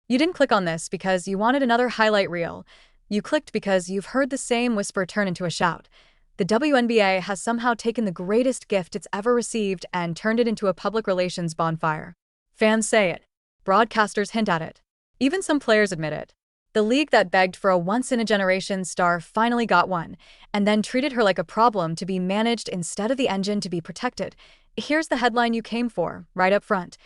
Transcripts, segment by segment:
You didn't click on this because you wanted another highlight reel. You clicked because you've heard the same whisper turn into a shout. The WNBA has somehow taken the greatest gift it's ever received and turned it into a public relations bonfire. Fans say it. Broadcasters hint at it. Even some players admit it. The league that begged for a once-in-a-generation star finally got one, and then treated her like a problem to be managed instead of the engine to be protected. Here's the headline you came for, right up front.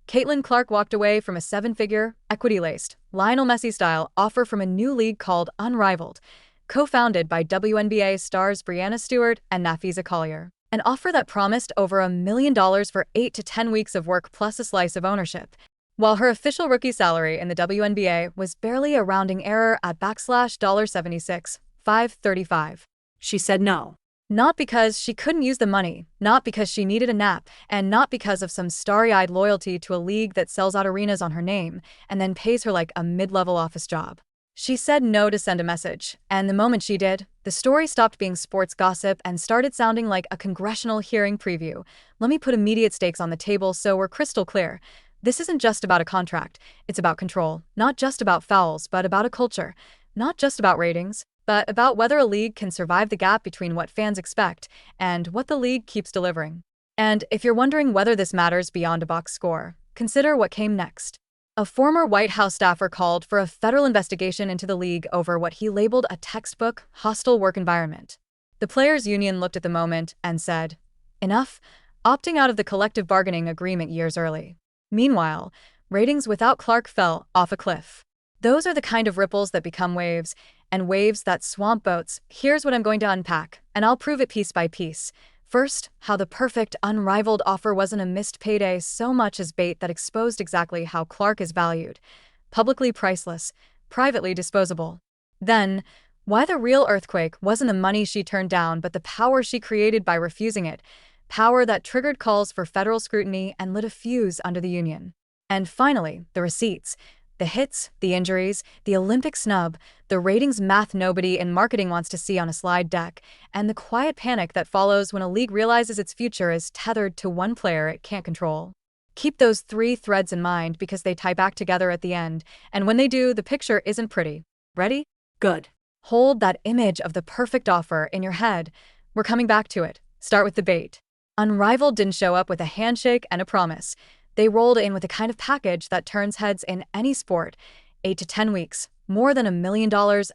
Caitlin Clark walked away from a seven-figure, equity-laced, Lionel Messi-style offer from a new league called Unrivaled, co-founded by WNBA stars Breanna Stewart and Nafisa Collier. An offer that promised over $1 million for 8 to 10 weeks of work plus a slice of ownership. While her official rookie salary in the WNBA was barely a rounding error at $76,535. She said no. Not because she couldn't use the money, not because she needed a nap, and not because of some starry-eyed loyalty to a league that sells out arenas on her name and then pays her like a mid-level office job. She said no to send a message, and the moment she did, the story stopped being sports gossip and started sounding like a congressional hearing preview. Let me put immediate stakes on the table so we're crystal clear. This isn't just about a contract, it's about control, not just about fouls, but about a culture, not just about ratings, but about whether a league can survive the gap between what fans expect and what the league keeps delivering. And if you're wondering whether this matters beyond a box score, consider what came next. A former White House staffer called for a federal investigation into the league over what he labeled a textbook, hostile work environment. The players' union looked at the moment and said, "Enough," opting out of the collective bargaining agreement years early. Meanwhile, ratings without Clark fell off a cliff. Those are the kind of ripples that become waves, and waves that swamp boats. Here's what I'm going to unpack, and I'll prove it piece by piece. First, how the perfect, unrivaled offer wasn't a missed payday so much as bait that exposed exactly how Clark is valued. Publicly priceless, privately disposable. Then, why the real earthquake wasn't the money she turned down but the power she created by refusing it. Power that triggered calls for federal scrutiny and lit a fuse under the union. And finally, the receipts. The hits, the injuries, the Olympic snub, the ratings math nobody in marketing wants to see on a slide deck, and the quiet panic that follows when a league realizes its future is tethered to one player it can't control. Keep those three threads in mind because they tie back together at the end, and when they do, the picture isn't pretty. Ready? Good. Hold that image of the perfect offer in your head. We're coming back to it. Start with the bait. Unrivaled didn't show up with a handshake and a promise. They rolled in with the kind of package that turns heads in any sport. 8 to 10 weeks, more than $1 million,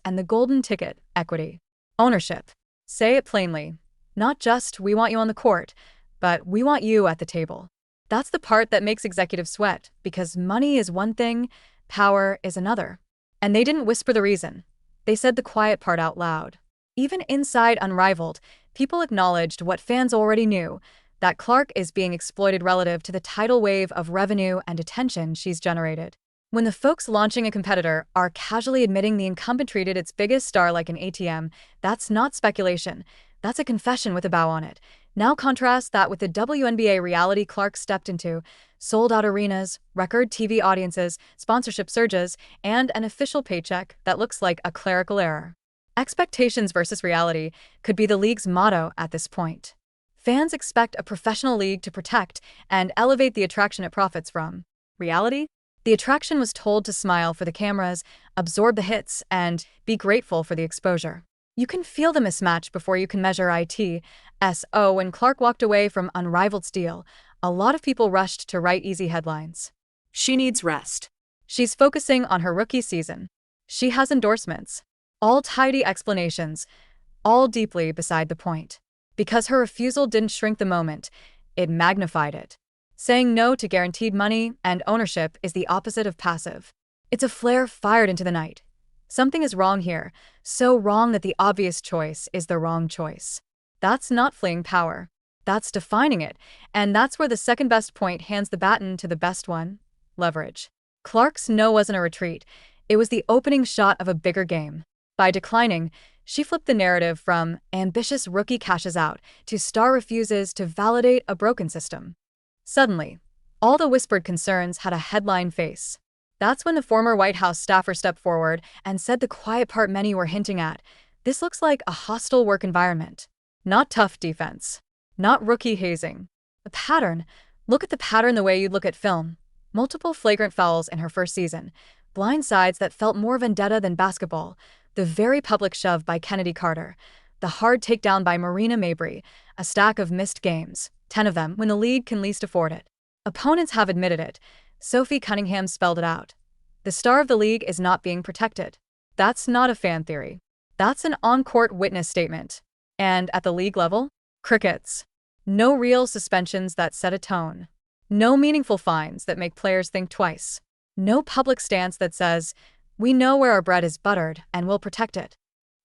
and the golden ticket, equity. Ownership. Say it plainly. Not just, we want you on the court, but we want you at the table. That's the part that makes executives sweat, because money is one thing, power is another. And they didn't whisper the reason. They said the quiet part out loud. Even inside Unrivaled, people acknowledged what fans already knew, that Clark is being exploited relative to the tidal wave of revenue and attention she's generated. When the folks launching a competitor are casually admitting the incumbent treated its biggest star like an ATM, that's not speculation. That's a confession with a bow on it. Now contrast that with the WNBA reality Clark stepped into: sold-out arenas, record TV audiences, sponsorship surges, and an official paycheck that looks like a clerical error. Expectations versus reality could be the league's motto at this point. Fans expect a professional league to protect and elevate the attraction it profits from. Reality? The attraction was told to smile for the cameras, absorb the hits, and be grateful for the exposure. You can feel the mismatch before you can measure it. So when Clark walked away from Unrivaled deal, a lot of people rushed to write easy headlines. She needs rest. She's focusing on her rookie season. She has endorsements. All tidy explanations, all deeply beside the point. Because her refusal didn't shrink the moment, it magnified it. Saying no to guaranteed money and ownership is the opposite of passive. It's a flare fired into the night. Something is wrong here, so wrong that the obvious choice is the wrong choice. That's not fleeing power. That's defining it, and that's where the second best point hands the baton to the best one: leverage. Clark's no wasn't a retreat. It was the opening shot of a bigger game. By declining, she flipped the narrative from ambitious rookie cashes out to star refuses to validate a broken system. Suddenly, all the whispered concerns had a headline face. That's when the former White House staffer stepped forward and said the quiet part many were hinting at. This looks like a hostile work environment. Not tough defense. Not rookie hazing. A pattern. Look at the pattern the way you'd look at film. Multiple flagrant fouls in her first season. blindsides that felt more vendetta than basketball, the very public shove by Kennedy Carter, the hard takedown by Marina Mabrey, a stack of missed games, 10 of them when the league can least afford it. Opponents have admitted it. Sophie Cunningham spelled it out. The star of the league is not being protected. That's not a fan theory. That's an on-court witness statement. And at the league level? Crickets. No real suspensions that set a tone. No meaningful fines that make players think twice. No public stance that says, we know where our bread is buttered and we'll protect it.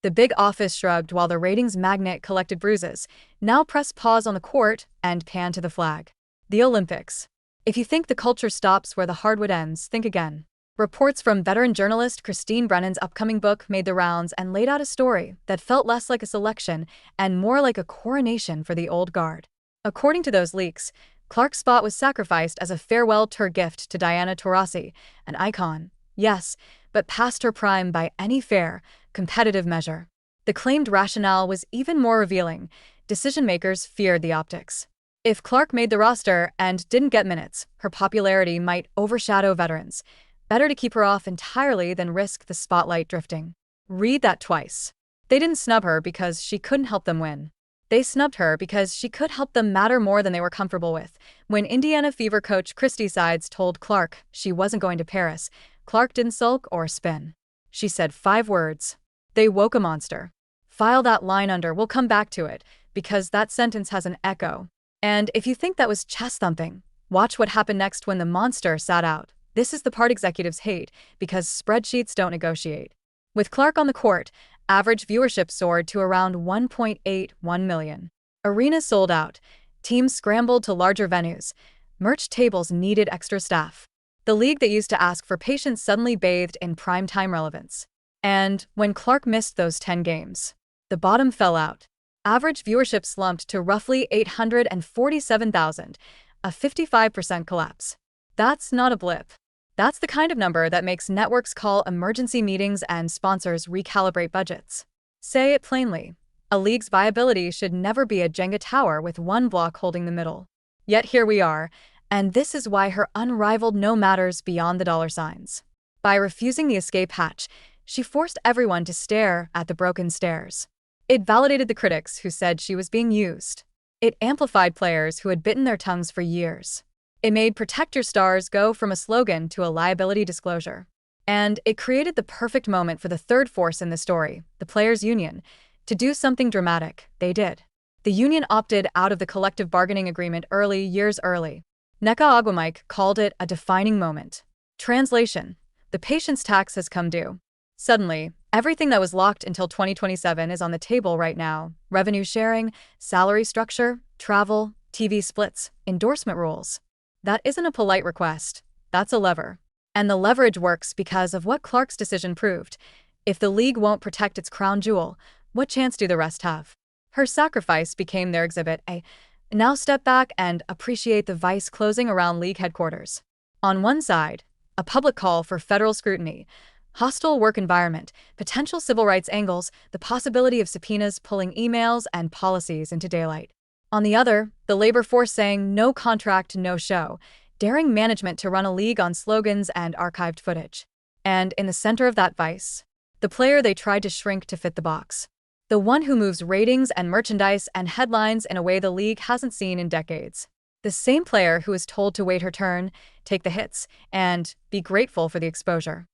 The big office shrugged while the ratings magnet collected bruises. Now press pause on the court and pan to the flag. The Olympics. If you think the culture stops where the hardwood ends, think again. Reports from veteran journalist Christine Brennan's upcoming book made the rounds and laid out a story that felt less like a selection and more like a coronation for the old guard. According to those leaks, Clark's spot was sacrificed as a farewell tour gift to Diana Taurasi, an icon, yes, but past her prime by any fair, competitive measure. The claimed rationale was even more revealing. Decision-makers feared the optics. If Clark made the roster and didn't get minutes, her popularity might overshadow veterans. Better to keep her off entirely than risk the spotlight drifting. Read that twice. They didn't snub her because she couldn't help them win. They snubbed her because she could help them matter more than they were comfortable with. When Indiana Fever coach Christy Sides told Clark she wasn't going to Paris, Clark didn't sulk or spin. She said 5 words. They woke a monster. File that line under, we'll come back to it, because that sentence has an echo. And if you think that was chest thumping, watch what happened next when the monster sat out. This is the part executives hate, because spreadsheets don't negotiate. With Clark on the court, average viewership soared to around 1.81 million. Arenas sold out. Teams scrambled to larger venues. Merch tables needed extra staff. The league that used to ask for patience suddenly bathed in primetime relevance. And when Clark missed those 10 games, the bottom fell out. Average viewership slumped to roughly 847,000, a 55% collapse. That's not a blip. That's the kind of number that makes networks call emergency meetings and sponsors recalibrate budgets. Say it plainly, a league's viability should never be a Jenga tower with one block holding the middle. Yet here we are, and this is why her unrivaled no matters beyond the dollar signs. By refusing the escape hatch, she forced everyone to stare at the broken stairs. It validated the critics who said she was being used. It amplified players who had bitten their tongues for years. It made Protect Your Stars go from a slogan to a liability disclosure. And it created the perfect moment for the third force in the story, the players' union, to do something dramatic. They did. The union opted out of the collective bargaining agreement years early. Nneka Agwamike called it a defining moment. Translation: the patience tax has come due. Suddenly, everything that was locked until 2027 is on the table right now. Revenue sharing, salary structure, travel, TV splits, endorsement rules. That isn't a polite request. That's a lever. And the leverage works because of what Clark's decision proved. If the league won't protect its crown jewel, what chance do the rest have? Her sacrifice became their exhibit A. Now step back and appreciate the vice closing around league headquarters. On one side, a public call for federal scrutiny, hostile work environment, potential civil rights angles, the possibility of subpoenas pulling emails and policies into daylight. On the other, the labor force saying no contract, no show, daring management to run a league on slogans and archived footage. And in the center of that vice, the player they tried to shrink to fit the box. The one who moves ratings and merchandise and headlines in a way the league hasn't seen in decades. The same player who is told to wait her turn, take the hits, and be grateful for the exposure.